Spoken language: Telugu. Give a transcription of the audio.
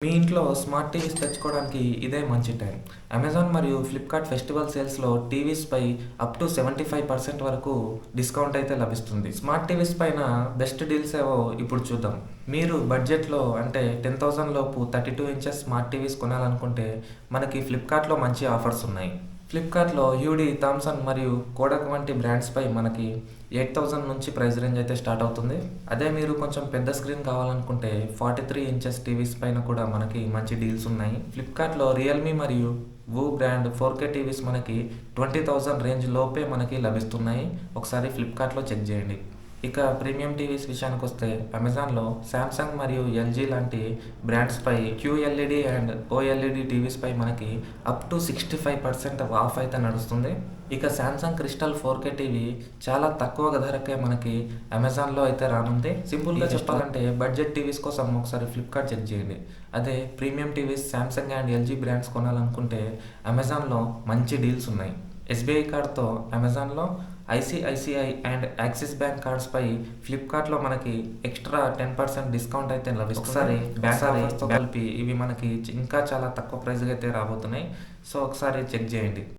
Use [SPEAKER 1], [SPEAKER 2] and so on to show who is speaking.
[SPEAKER 1] మీ ఇంట్లో స్మార్ట్ టీవీస్ తెచ్చుకోవడానికి ఇదే మంచి టైం. అమెజాన్ మరియు ఫ్లిప్‌కార్ట్ ఫెస్టివల్ సేల్స్‌లో టీవీస్‌పై అప్ టు 75% వరకు డిస్కౌంట్ అయితే లభిస్తుంది. స్మార్ట్ టీవీస్ పైన బెస్ట్ డీల్స్ ఏవో ఇప్పుడు చూద్దాం. మీరు బడ్జెట్‌లో అంటే 10,000 లోపు 32 ఇంచెస్ స్మార్ట్ టీవీస్ కొనాలనుకుంటే మనకి ఫ్లిప్‌కార్ట్‌లో మంచి ఆఫర్స్ ఉన్నాయి. ఫ్లిప్‌కార్ట్‌లో హ్యూడీ, థామ్సన్ మరియు కోడక్ వంటి బ్రాండ్స్‌పై మనకి 8,000 నుంచి ప్రైస్ రేంజ్ అయితే స్టార్ట్ అవుతుంది. అదే మీరు కొంచెం పెద్ద స్క్రీన్ కావాలనుకుంటే 43 ఇంచెస్ టీవీస్ పైన కూడా మనకి మంచి డీల్స్ ఉన్నాయి. ఫ్లిప్‌కార్ట్‌లో రియల్‌మీ మరియు వూ బ్రాండ్ 4K టీవీస్ మనకి 20,000 రేంజ్ లోపే మనకి లభిస్తున్నాయి. ఒకసారి ఫ్లిప్‌కార్ట్‌లో చెక్ చేయండి. ఇక ప్రీమియం టీవీస్ విషయానికొస్తే అమెజాన్‌లో శాంసంగ్ మరియు ఎల్‌జీ లాంటి బ్రాండ్స్‌పై క్యూఎల్ఈడీ అండ్ ఓఎల్ఈడీ టీవీస్‌పై మనకి అప్ టు 65% ఆఫ్ అయితే నడుస్తుంది. ఇక శాంసంగ్ క్రిస్టల్ 4K టీవీ చాలా తక్కువ ధరకే మనకి అమెజాన్‌లో అయితే రానుంది. సింపుల్‌గా చెప్పాలంటే బడ్జెట్ టీవీస్ కోసం ఒకసారి ఫ్లిప్‌కార్ట్ చెక్ చేయండి. అదే premium TVs Samsung and LG brands కొనాలనుకుంటే అమెజాన్‌లో మంచి డీల్స్ ఉన్నాయి. ఎస్‌బీఐ కార్డ్‌తో అమెజాన్‌లో, ఐసీఐసీఐ అండ్ యాక్సిస్ బ్యాంక్ కార్డ్స్‌పై ఫ్లిప్‌కార్ట్‌లో మనకి ఎక్స్ట్రా 10% డిస్కౌంట్ అయితే లభిస్తుంది. ఒకసారి బ్యాంక్ ఆఫర్స్‌తో కలిపి ఇవి మనకి ఇంకా చాలా తక్కువ ప్రైస్‌కి అయితే రాబోతున్నాయి. సో, ఒకసారి చెక్ చేయండి.